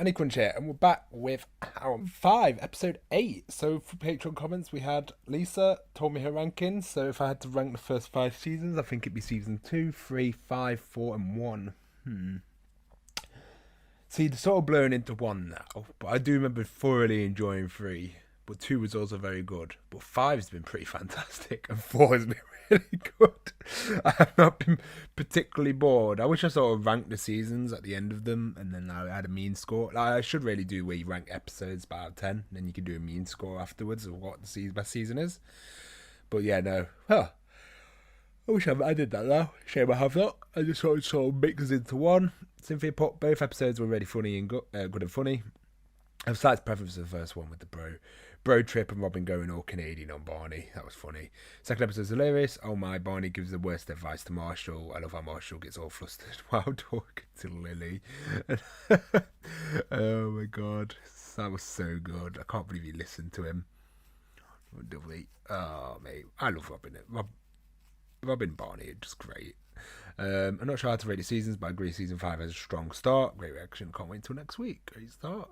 AniCrunch here, and we're back with our 5, episode 8. So for Patreon comments, we had Lisa told me her rankings. So if I had to rank the first 5 seasons, I think it'd be season 2, 3, 5, 4, and 1. See, they're sort of blurring into 1 now, but I do remember thoroughly enjoying 3. But 2 was also very good. But 5's been pretty fantastic, and 4 has been really good. I have not been particularly bored. I wish I sort of ranked the seasons at the end of them, and then I had a mean score. Like, I should really do where you rank episodes out of 10, and then you can do a mean score afterwards of what the best season is. But yeah, no. Huh. I wish I did that now. Shame I have not. I just sort of mix into 1. Cynthia put both episodes were really funny and good and funny. I have slight preference for the first one with the bro trip and Robin going all Canadian on Barney. That was funny. Second episode's hilarious. Oh my, Barney gives the worst advice to Marshall. I love how Marshall gets all flustered while talking to Lily. Oh my god, that was so good. I can't believe you listened to him. Oh mate, I love Robin. Robin and Barney are just great. I'm not sure how to rate the seasons, but I agree season 5 has a strong start. Great reaction. Can't wait until next week. Great start.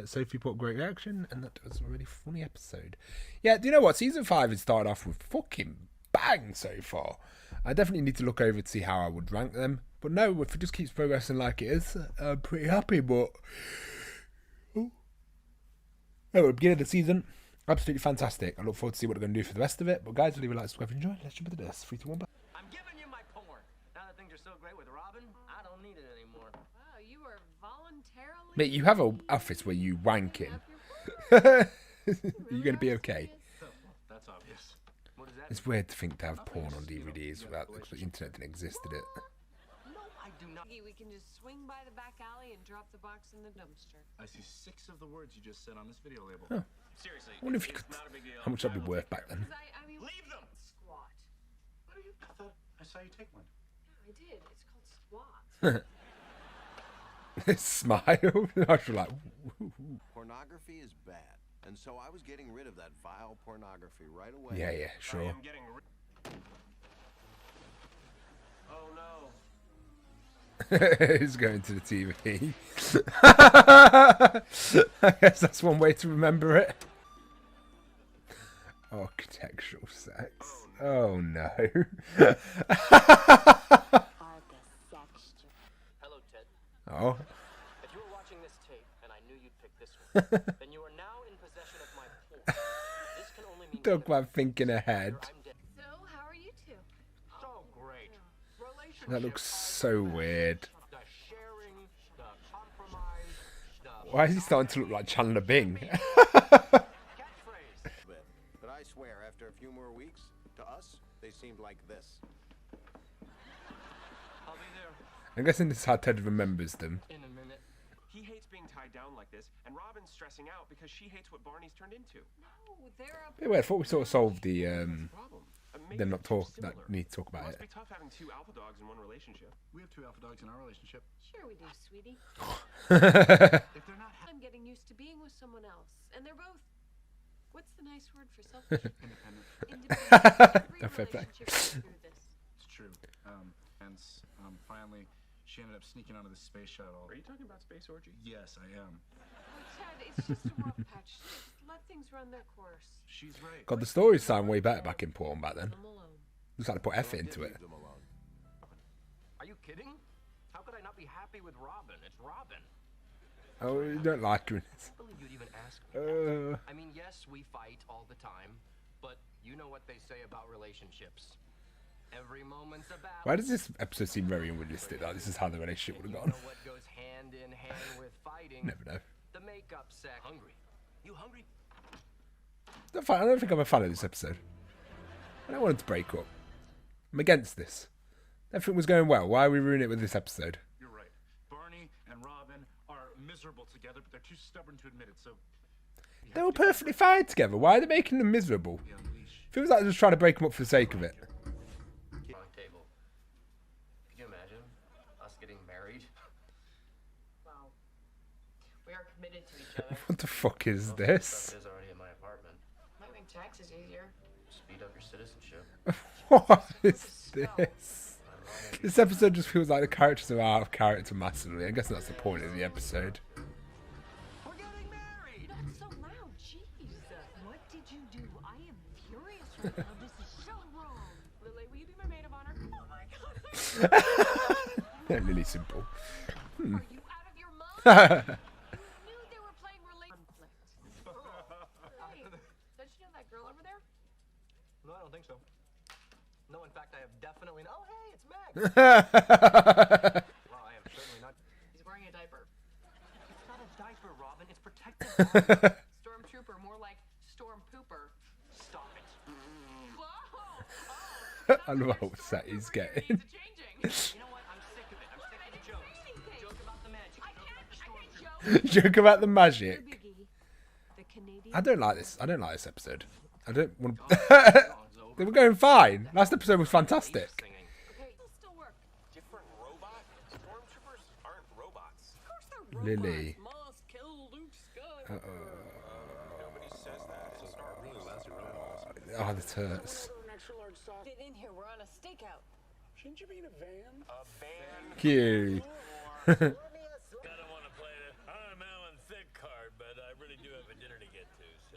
Sophie put great reaction, and that was a really funny episode. Yeah, do you know what? Season 5 has started off with fucking bang so far. I definitely need to look over to see how I would rank them. But no, if it just keeps progressing like it is, I'm pretty happy. But at the beginning of the season, absolutely fantastic. I look forward to see what they're going to do for the rest of it. But guys, leave a like, subscribe, and enjoy. Let's jump into this. 3, 2, 1, back. I'm giving you my porn. Now that things are so great with Robin, I don't need it anymore. Wow, you are voluntarily... Mate, you have an office where you wank in. You're going to be okay. Oh, well, that's obvious. What is that? It's weird to think to have porn on DVDs without the internet didn't exist, did it? No, I do not. We can just swing by the back alley and drop the box in the dumpster. I see 6 of the words you just said on this video label. Huh. Seriously. I wonder if you could, it's not a big deal. how much that'd be worth back then. I mean, Leave them! squat. What are you? I thought I saw you take one. Yeah, I did. It's called squat. Smile. I was like, woo. Pornography is bad, and so I was getting rid of that vile pornography right away. Yeah, I sure. am getting oh no. He's going to the TV. I guess that's one way to remember it. Architectural sex. Oh no. Hello, Ted. Oh. If you were watching this tape and I knew you'd pick this one, then you are now in possession of my porn. This can only mean Talk about thinking ahead. I'm dead. So, how are you two? So great. Relationship. That looks so weird. The sharing, the compromise, the Why is he starting to look like Chandler Bing? catchphrase. But I swear, after a few more weeks, to us, they seemed like this. I'll be there I'm guessing this is how Ted remembers them. in a minute. He hates being tied down like this, and Robin's stressing out because she hates what Barney's turned into. No, they're up... Hey, wait, I thought we sort of solved the Problem. Maybe them not they're too talk that similar. need to talk Well, about must it. be tough having 2 alpha dogs in one relationship. We have 2 alpha dogs in our relationship. Sure we do, sweetie. If they're not I'm getting used to being with someone else, and they're both... What's the nice word for selfish? independent, Independent. Every No, fair play. relationship goes through this. it's true. And finally, she ended up sneaking onto the space shuttle. Are you talking about space orgy? Yes, I am. Oh, Ted, it's just a rough patch. Just let things run their course. She's right. God, the stories sound way better back in porn back then. Leave them alone. Looks like they put effort into it. Leave them alone. Are you kidding? How could I not be happy with Robin? It's Robin. Oh, you don't like her in this. I believe you'd even ask me that. Uh, I mean, yes, we fight all the time, but you know what they say about relationships. Every moment's a battle. why does this episode seem very unrealistic? Like, this is how the relationship would You have gone. know what goes hand in hand with fighting? Never know. The makeup sex. Hungry. You hungry? I don't think I'm a fan of this episode. I don't want it to break up. I'm against this. Everything was going well. Why are we ruining it with this episode? You're right. Barney and Robin are miserable together, but they're too stubborn to admit it, so They were perfectly fine together. Why are they making them miserable? we unleash. Feels like they're just trying to break them up for the sake of it. Wrong table. Could you imagine us getting married? Well, we are committed to each other. What the fuck is Stuff this? is already in my apartment. Might make taxes easier. Speed up your citizenship. What is this? This episode just feels like the characters are out of character massively. I guess that's the point of the episode. Oh, this is so wrong. Lily, will you be my maid of honor? Oh my god. Really simple. Are you out of your mind? You knew they were playing conflict. Hey, don't you know that girl over there? No, I don't think so. No, in fact, I have definitely. Oh, hey, it's Max. Well, I am certainly not. He's wearing a diaper. It's not a diaper, Robin. It's protective. Stormtrooper, more like storm pooper. Stop it. Whoa! I love how upset he's getting. Needs a changing. You know what? I'm sick of it. I'm sick of the jokes. Joke about the magic. I Joke about the can't stormtrooper. joke. Joke about the magic. Biggie, the Canadian. I don't like this. I don't like this episode. I don't want to. They were going fine. Last episode was fantastic. Singing. Okay, it'll still work. Different robot? Stormtroopers aren't robots. Of course they're robots. Lily. Must kill Luke Skywalker. Nobody says that. It's not really robots. Oh, the turts. Get in here. We're on a stakeout. Shouldn't you be in a van? A van. Cute. I don't want to play the I'm Alan Thick card, but I really do have a dinner to get to, so...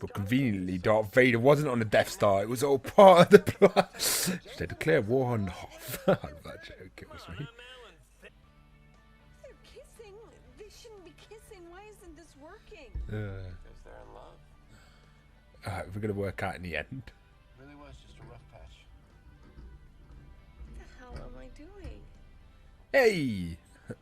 But conveniently, Darth Vader wasn't on the Death Star. It was all part of the plan. They declare war on Hoth. I love that joke. It was me. I'm Alan Thick. They're kissing. They shouldn't be kissing. Why isn't this working? Because they're in love. Alright, we're going to work out in the end. Really was just a rough patch. What the hell am I doing? Hey! I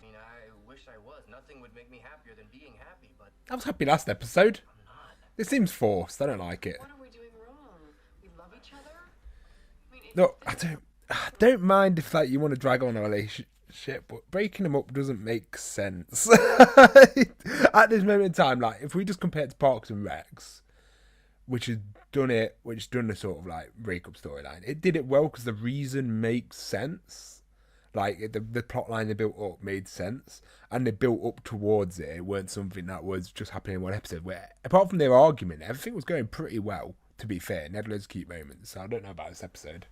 mean, I wish I was. Nothing would make me happier than being happy, but I was happy last episode. I'm not. It seems forced. I don't like it. What are we doing wrong? We love each other? I mean, No, I don't mind if like you want to drag on a relationship, but breaking them up doesn't make sense. At this moment in time, like if we just compare it to Parks and Recs, which done the sort of like breakup storyline, it did it well because the reason makes sense. Like the plot line they built up made sense, and they built up towards it. It weren't something that was just happening in one episode. Where apart from their argument, everything was going pretty well. To be fair, and they had loads of cute moments. So I don't know about this episode.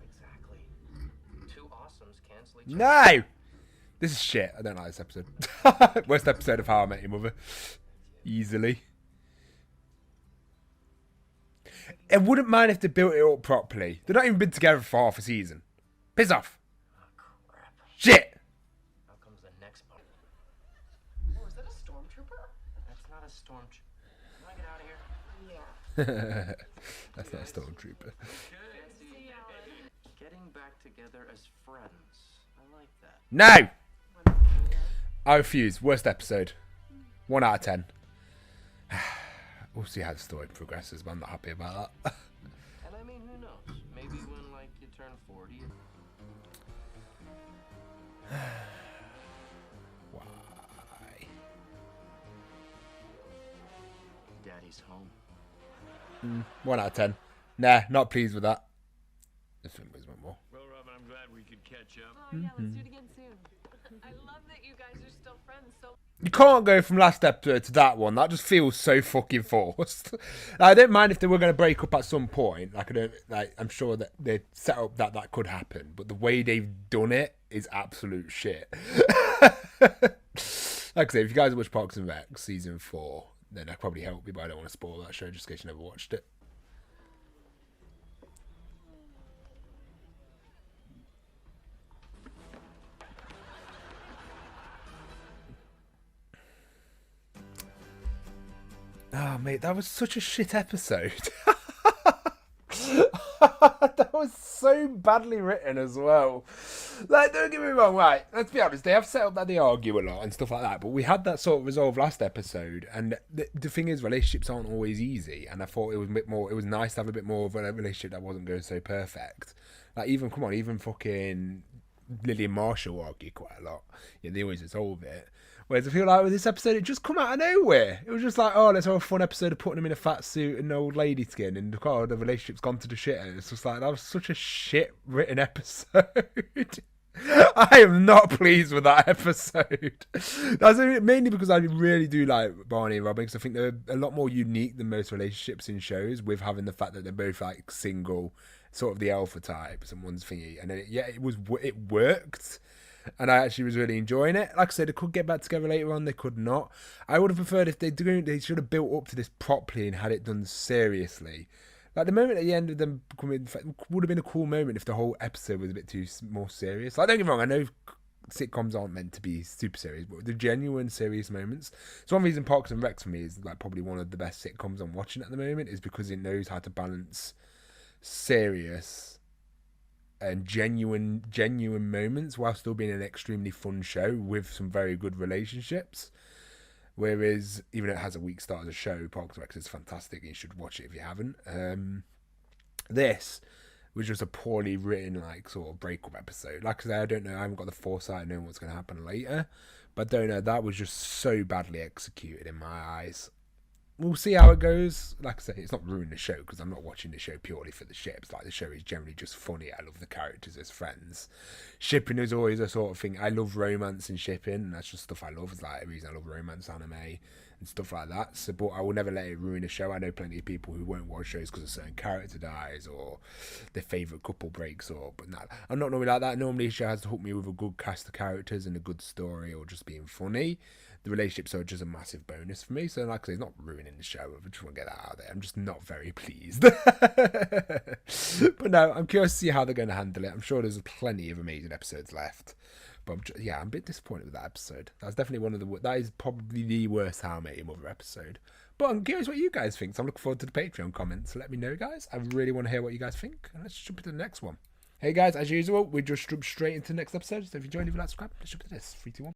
Exactly. Two awesomes cancel each other. No, this is shit. I don't like this episode. Worst episode of How I Met Your Mother, easily. I wouldn't mind if they built it up properly. They've not even been together for half a season. Piss off. Oh, crap. Shit. Now comes the next part. Oh, is that a stormtrooper? That's not a stormtrooper. Can I get out of here? Yeah. That's not a stormtrooper. See, Alan. Getting back together as friends. I like that. No, When are we there? I refuse. Worst episode. 1 out of 10. We'll see how the story progresses, but I'm not happy about that. And I mean, who knows? Maybe when, like, you turn 40. Why? Daddy's home. 1 out of 10. Nah, not pleased with that. This film was one more. Well, Robin, I'm glad we could catch up. Oh, yeah, let's do it again soon. I love that you guys are still friends. So You can't go from last episode to that one. That just feels so fucking forced. I don't mind if they were going to break up at some point. I'm sure that they set up that could happen. But the way they've done it is absolute shit. Like I say, if you guys watch Parks and Rec season 4, then I'd probably help you. But I don't want to spoil that show just in case you never watched it. Oh, mate, that was such a shit episode. That was so badly written as well. Like, don't get me wrong, right? Let's be honest, they have set up that they argue a lot and stuff like that, but we had that sort of resolve last episode, and the thing is, relationships aren't always easy, and I thought it was a bit more, it was nice to have a bit more of a relationship that wasn't going so perfect. Like, even fucking Lily and Marshall argue quite a lot. Yeah, they always resolve it. Whereas I feel like with this episode, it just come out of nowhere. It was just like, oh, let's have a fun episode of putting him in a fat suit and old lady skin, and oh, the relationship's gone to the shit. And it's just like, that was such a shit written episode. I am not pleased with that episode. That's mainly because I really do like Barney and Robin, because I think they're a lot more unique than most relationships in shows, with having the fact that they're both like single, sort of the alpha type, someone's thingy. And then it worked. And I actually was really enjoying it. Like I said, they could get back together later on, they could not. I would have preferred if they should have built up to this properly and had it done seriously. Like the moment at the end of them becoming, would have been a cool moment if the whole episode was a bit too more serious. Like, don't get me wrong, I know sitcoms aren't meant to be super serious, but the genuine serious moments. So one reason Parks and Rec for me is like probably one of the best sitcoms I'm watching at the moment, is because it knows how to balance serious and genuine moments while still being an extremely fun show with some very good relationships. Whereas, even though it has a weak start as a show, Parks and Rec is fantastic. You should watch it if you haven't. This was just a poorly written, like, sort of breakup episode. Like I said, I don't know. I haven't got the foresight of knowing what's going to happen later. But I don't know. That was just so badly executed in my eyes. We'll see how it goes. Like I say, it's not ruining the show because I'm not watching the show purely for the ships. Like, the show is generally just funny. I love the characters as friends. Shipping is always a sort of thing. I love romance and shipping, and that's just stuff I love. It's like a reason I love romance anime and stuff like that. So, but I will never let it ruin a show. I know plenty of people who won't watch shows because a certain character dies or their favourite couple breaks up. But nah, I'm not normally like that. Normally, a show has to hook me with a good cast of characters and a good story or just being funny. The relationships are just a massive bonus for me. So, like I say, it's not ruining the show. I just want to get that out there. I'm just not very pleased. But no, I'm curious to see how they're going to handle it. I'm sure there's plenty of amazing episodes left. But I'm a bit disappointed with that episode. That's definitely one of the... That is probably the worst How I Met Your Mother episode. But I'm curious what you guys think. So I'm looking forward to the Patreon comments. So let me know, guys. I really want to hear what you guys think. And let's jump into the next one. Hey, guys, as usual, we just jump straight into the next episode. So if you enjoyed, leave a like, subscribe. Let's jump into this. 3, 2, 1.